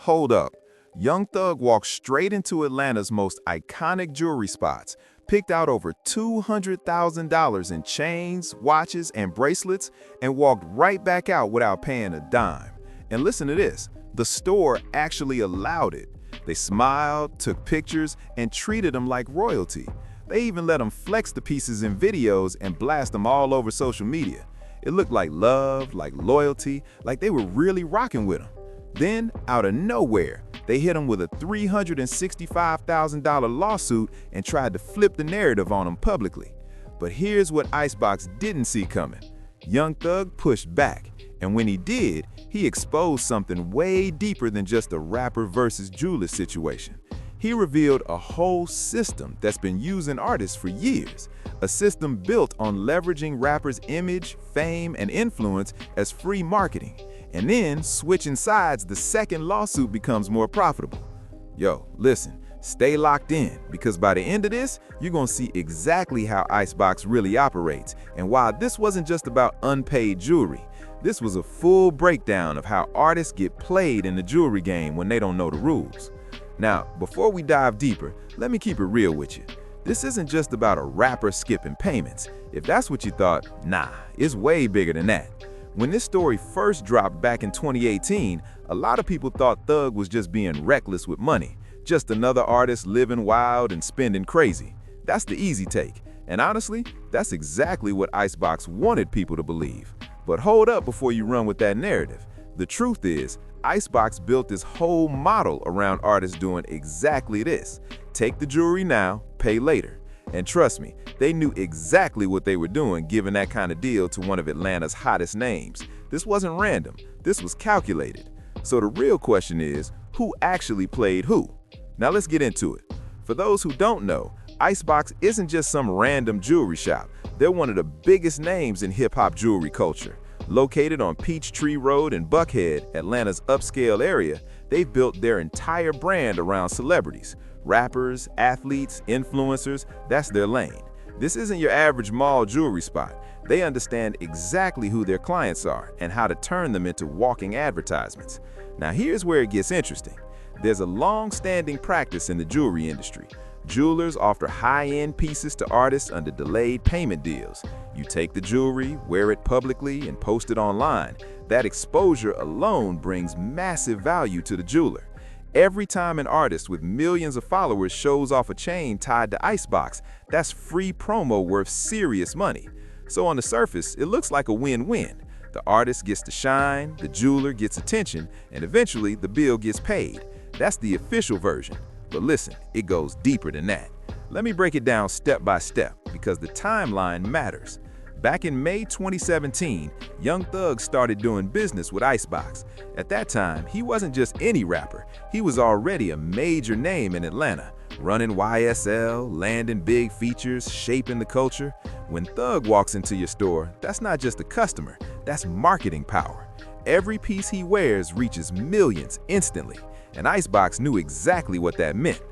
Hold up. Young Thug walked straight into Atlanta's most iconic jewelry spots, picked out over $200,000 in chains, watches, and bracelets, and walked right back out without paying a dime. And listen to this, the store actually allowed it. They smiled, took pictures, and treated him like royalty. They even let him flex the pieces in videos and blast them all over social media. It looked like love, like loyalty, like they were really rocking with him. Then, out of nowhere, they hit him with a $365,000 lawsuit and tried to flip the narrative on him publicly. But here's what Icebox didn't see coming. Young Thug pushed back, and when he did, he exposed something way deeper than just a rapper versus jeweler situation. He revealed a whole system that's been using artists for years, a system built on leveraging rappers' image, fame, and influence as free marketing. And then, switching sides, the second lawsuit becomes more profitable. Yo, listen, stay locked in, because by the end of this, you're gonna see exactly how Icebox really operates, and why this wasn't just about unpaid jewelry. This was a full breakdown of how artists get played in the jewelry game when they don't know the rules. Now, before we dive deeper, let me keep it real with you. This isn't just about a rapper skipping payments. If that's what you thought, nah, it's way bigger than that. When this story first dropped back in 2018, a lot of people thought Thug was just being reckless with money, just another artist living wild and spending crazy. That's the easy take, and honestly, that's exactly what Icebox wanted people to believe. But hold up before you run with that narrative. The truth is, Icebox built this whole model around artists doing exactly this. Take the jewelry now, pay later. And trust me, they knew exactly what they were doing giving that kind of deal to one of Atlanta's hottest names. This wasn't random, this was calculated. So the real question is, who actually played who? Now let's get into it. For those who don't know, Icebox isn't just some random jewelry shop. They're one of the biggest names in hip-hop jewelry culture. Located on Peachtree Road in Buckhead, Atlanta's upscale area, they've built their entire brand around celebrities. Rappers, athletes, influencers, that's their lane. This isn't your average mall jewelry spot. They understand exactly who their clients are and how to turn them into walking advertisements. Now here's where it gets interesting. There's a long-standing practice in the jewelry industry. Jewelers offer high-end pieces to artists under delayed payment deals. You take the jewelry, wear it publicly, and post it online. That exposure alone brings massive value to the jeweler. Every time an artist with millions of followers shows off a chain tied to Icebox, that's free promo worth serious money. So on the surface, it looks like a win-win. The artist gets to shine, the jeweler gets attention, and eventually the bill gets paid. That's the official version. But listen, it goes deeper than that. Let me break it down step by step, because the timeline matters. Back in May 2017, Young Thug started doing business with Icebox. At that time, he wasn't just any rapper. He was already a major name in Atlanta, running YSL, landing big features, shaping the culture. When Thug walks into your store, that's not just a customer, that's marketing power. Every piece he wears reaches millions instantly, and Icebox knew exactly what that meant.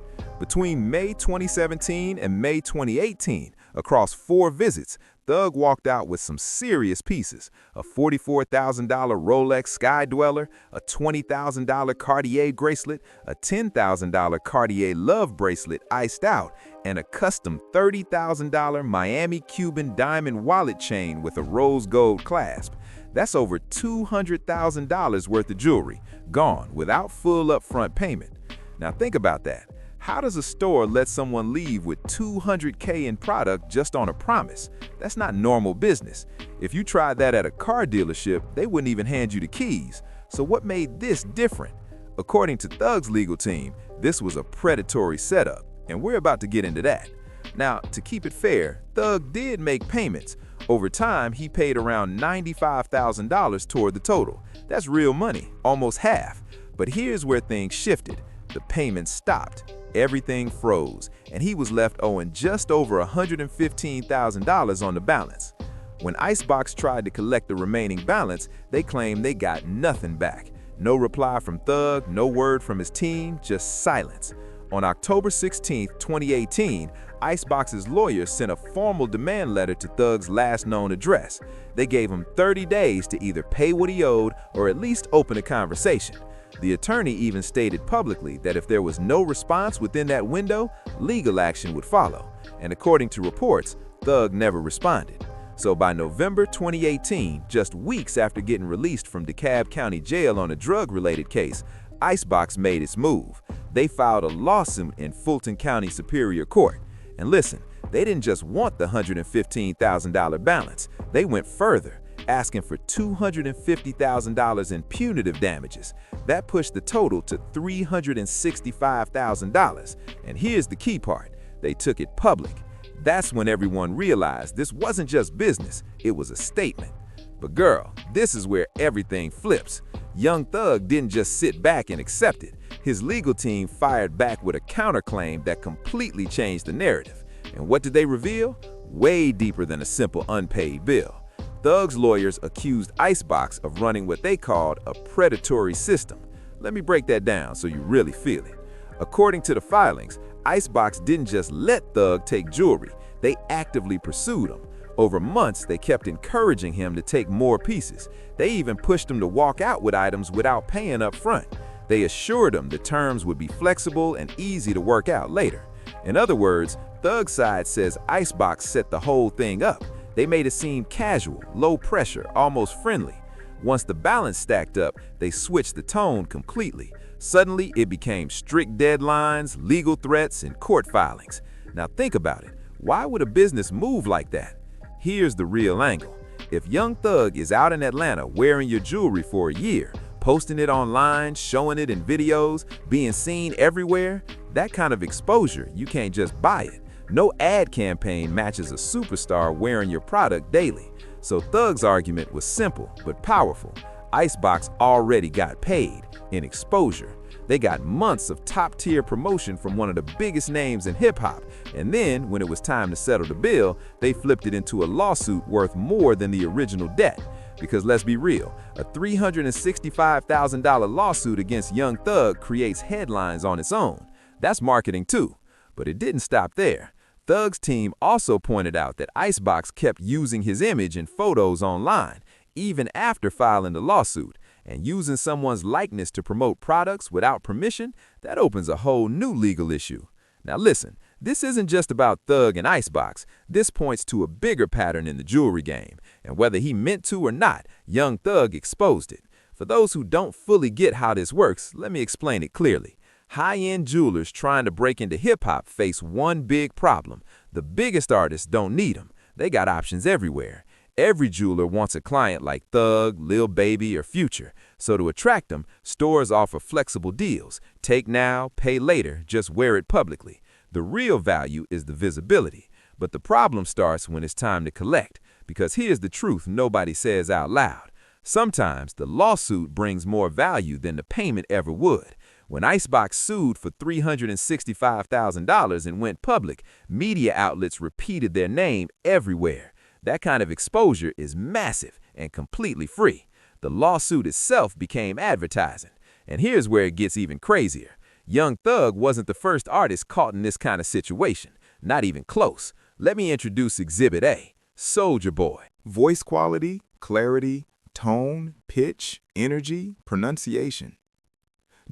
Between May 2017 and May 2018, across 4 visits, Thug walked out with some serious pieces: a $44,000 Rolex Sky Dweller, a $20,000 Cartier bracelet, a $10,000 Cartier Love bracelet iced out, and a custom $30,000 Miami Cuban diamond wallet chain with a rose gold clasp. That's over $200,000 worth of jewelry, gone without full upfront payment. Now think about that. How does a store let someone leave with $200K in product just on a promise? That's not normal business. If you tried that at a car dealership, they wouldn't even hand you the keys. So what made this different? According to Thug's legal team, this was a predatory setup, and we're about to get into that. Now, to keep it fair, Thug did make payments. Over time, he paid around $95,000 toward the total. That's real money, almost half. But here's where things shifted. The payments stopped. Everything froze, and he was left owing just over $115,000 on the balance. When Icebox tried to collect the remaining balance, they claimed they got nothing back. No reply from Thug, no word from his team, just silence. On October 16, 2018, Icebox's lawyer sent a formal demand letter to Thug's last known address. They gave him 30 days to either pay what he owed or at least open a conversation. The attorney even stated publicly that if there was no response within that window, legal action would follow. And according to reports, Thug never responded. So by November 2018, just weeks after getting released from DeKalb County Jail on a drug-related case, Icebox made its move. They filed a lawsuit in Fulton County Superior Court. And listen, they didn't just want the $115,000 balance. They went further, asking for $250,000 in punitive damages. That pushed the total to $365,000. And here's the key part. They took it public. That's when everyone realized this wasn't just business, it was a statement. But girl, this is where everything flips. Young Thug didn't just sit back and accept it. His legal team fired back with a counterclaim that completely changed the narrative. And what did they reveal? Way deeper than a simple unpaid bill. Thug's lawyers accused Icebox of running what they called a predatory system. Let me break that down so you really feel it. According to the filings, Icebox didn't just let Thug take jewelry, they actively pursued him. Over months, they kept encouraging him to take more pieces. They even pushed him to walk out with items without paying up front. They assured him the terms would be flexible and easy to work out later. In other words, Thug's side says Icebox set the whole thing up. They made it seem casual, low pressure, almost friendly. Once the balance stacked up, they switched the tone completely. Suddenly, it became strict deadlines, legal threats, and court filings. Now think about it. Why would a business move like that? Here's the real angle. If Young Thug is out in Atlanta wearing your jewelry for a year, posting it online, showing it in videos, being seen everywhere, that kind of exposure, you can't just buy it. No ad campaign matches a superstar wearing your product daily. So Thug's argument was simple but powerful. Icebox already got paid in exposure. They got months of top-tier promotion from one of the biggest names in hip-hop, and then, when it was time to settle the bill, they flipped it into a lawsuit worth more than the original debt. Because let's be real, a $365,000 lawsuit against Young Thug creates headlines on its own. That's marketing too. But it didn't stop there. Thug's team also pointed out that Icebox kept using his image and photos online, even after filing the lawsuit. And using someone's likeness to promote products without permission, that opens a whole new legal issue. Now listen, this isn't just about Thug and Icebox. This points to a bigger pattern in the jewelry game. And whether he meant to or not, Young Thug exposed it. For those who don't fully get how this works, let me explain it clearly. High-end jewelers trying to break into hip-hop face one big problem. The biggest artists don't need them. They got options everywhere. Every jeweler wants a client like Thug, Lil Baby, or Future. So to attract them, stores offer flexible deals. Take now, pay later, just wear it publicly. The real value is the visibility. But the problem starts when it's time to collect. Because here's the truth nobody says out loud. Sometimes the lawsuit brings more value than the payment ever would. When Icebox sued for $365,000 and went public, media outlets repeated their name everywhere. That kind of exposure is massive and completely free. The lawsuit itself became advertising. And here's where it gets even crazier. Young Thug wasn't the first artist caught in this kind of situation. Not even close. Let me introduce Exhibit A, Soulja Boy. Voice quality, clarity, tone, pitch, energy, pronunciation.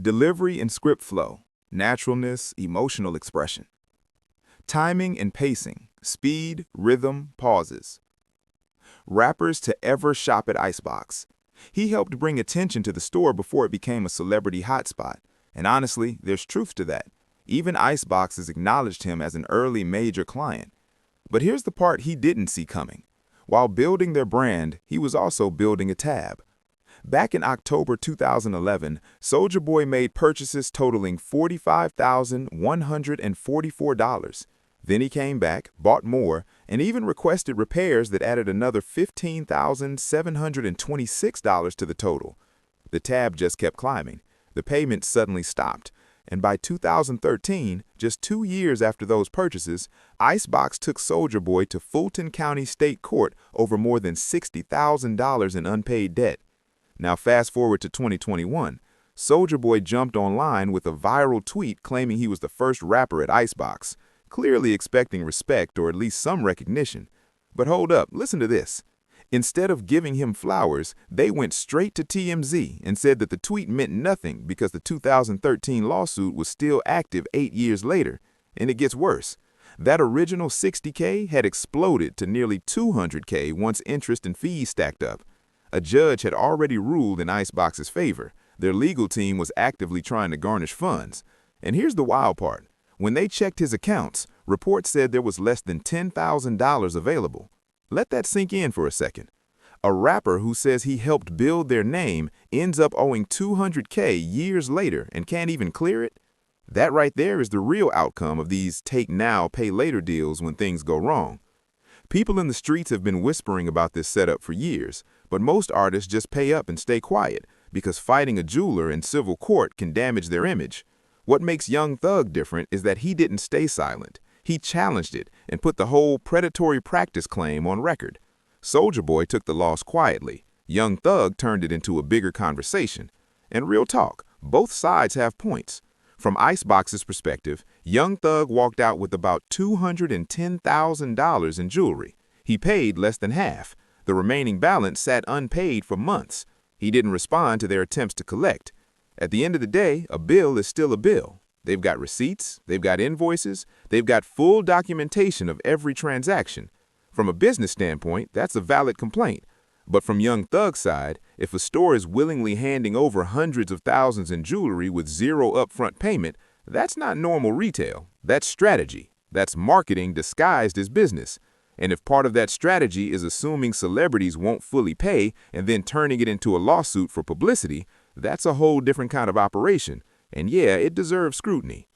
Delivery and script flow, naturalness, emotional expression. Timing and pacing, speed, rhythm, pauses. Rappers to ever shop at Icebox. He helped bring attention to the store before it became a celebrity hotspot. And honestly, there's truth to that. Even Icebox has acknowledged him as an early major client. But here's the part he didn't see coming. While building their brand, he was also building a tab. Back in October 2011, Soulja Boy made purchases totaling $45,144. Then he came back, bought more, and even requested repairs that added another $15,726 to the total. The tab just kept climbing. The payments suddenly stopped. And by 2013, just 2 years after those purchases, Icebox took Soulja Boy to Fulton County State Court over more than $60,000 in unpaid debt. Now fast forward to 2021, Soulja Boy jumped online with a viral tweet claiming he was the first rapper at Icebox, clearly expecting respect or at least some recognition. But hold up, listen to this. Instead of giving him flowers, they went straight to TMZ and said that the tweet meant nothing because the 2013 lawsuit was still active 8 years later. And it gets worse. That original $60K had exploded to nearly $200K once interest and fees stacked up. A judge had already ruled in Icebox's favor. Their legal team was actively trying to garnish funds. And here's the wild part. When they checked his accounts, reports said there was less than $10,000 available. Let that sink in for a second. A rapper who says he helped build their name ends up owing $200K years later and can't even clear it? That right there is the real outcome of these take now, pay later deals when things go wrong. People in the streets have been whispering about this setup for years, but most artists just pay up and stay quiet because fighting a jeweler in civil court can damage their image. What makes Young Thug different is that he didn't stay silent. He challenged it and put the whole predatory practice claim on record. Soulja Boy took the loss quietly. Young Thug turned it into a bigger conversation. And real talk, both sides have points. From Icebox's perspective, Young Thug walked out with about $210,000 in jewelry. He paid less than half. The remaining balance sat unpaid for months. He didn't respond to their attempts to collect. At the end of the day, a bill is still a bill. They've got receipts, they've got invoices, they've got full documentation of every transaction. From a business standpoint, that's a valid complaint. But from Young Thug's side, if a store is willingly handing over hundreds of thousands in jewelry with zero upfront payment, that's not normal retail. That's strategy. That's marketing disguised as business. And if part of that strategy is assuming celebrities won't fully pay and then turning it into a lawsuit for publicity, that's a whole different kind of operation. And yeah, it deserves scrutiny.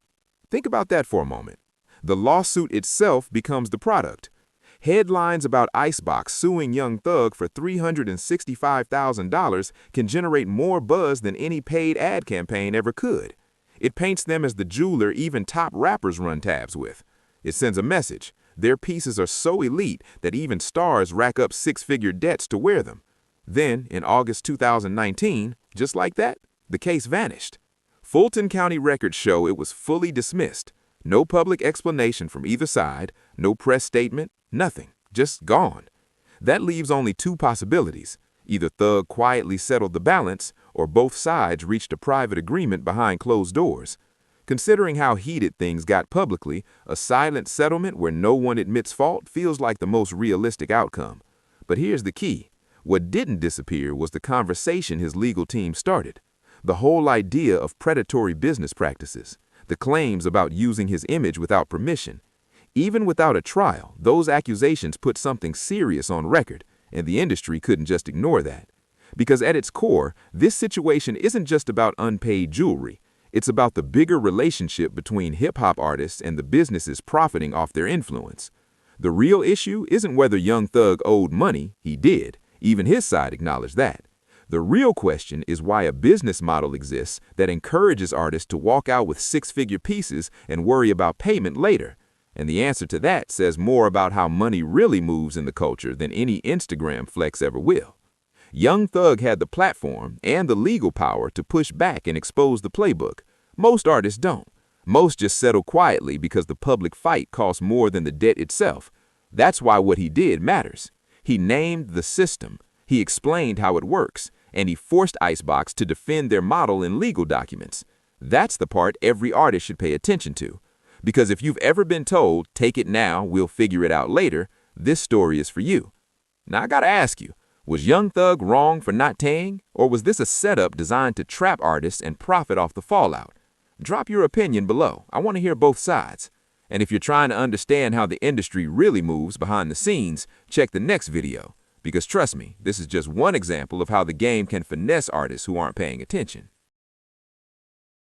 Think about that for a moment. The lawsuit itself becomes the product. Headlines about Icebox suing Young Thug for $365,000 can generate more buzz than any paid ad campaign ever could. It paints them as the jeweler even top rappers run tabs with. It sends a message. Their pieces are so elite that even stars rack up six-figure debts to wear them. Then, in August 2019, just like that, the case vanished. Fulton County records show it was fully dismissed. No public explanation from either side, no press statement, nothing, just gone. That leaves only two possibilities. Either Thug quietly settled the balance, or both sides reached a private agreement behind closed doors. Considering how heated things got publicly, a silent settlement where no one admits fault feels like the most realistic outcome. But here's the key. What didn't disappear was the conversation his legal team started. The whole idea of predatory business practices, the claims about using his image without permission. Even without a trial, those accusations put something serious on record, and the industry couldn't just ignore that. Because at its core, this situation isn't just about unpaid jewelry. It's about the bigger relationship between hip-hop artists and the businesses profiting off their influence. The real issue isn't whether Young Thug owed money. He did. Even his side acknowledged that. The real question is why a business model exists that encourages artists to walk out with six-figure pieces and worry about payment later. And the answer to that says more about how money really moves in the culture than any Instagram flex ever will. Young Thug had the platform and the legal power to push back and expose the playbook. Most artists don't. Most just settle quietly because the public fight costs more than the debt itself. That's why what he did matters. He named the system. He explained how it works. And he forced Icebox to defend their model in legal documents. That's the part every artist should pay attention to. Because if you've ever been told, take it now, we'll figure it out later, this story is for you. Now I gotta ask you, was Young Thug wrong for not paying? Or was this a setup designed to trap artists and profit off the fallout? Drop your opinion below. I want to hear both sides. And if you're trying to understand how the industry really moves behind the scenes, check the next video. Because trust me, this is just one example of how the game can finesse artists who aren't paying attention.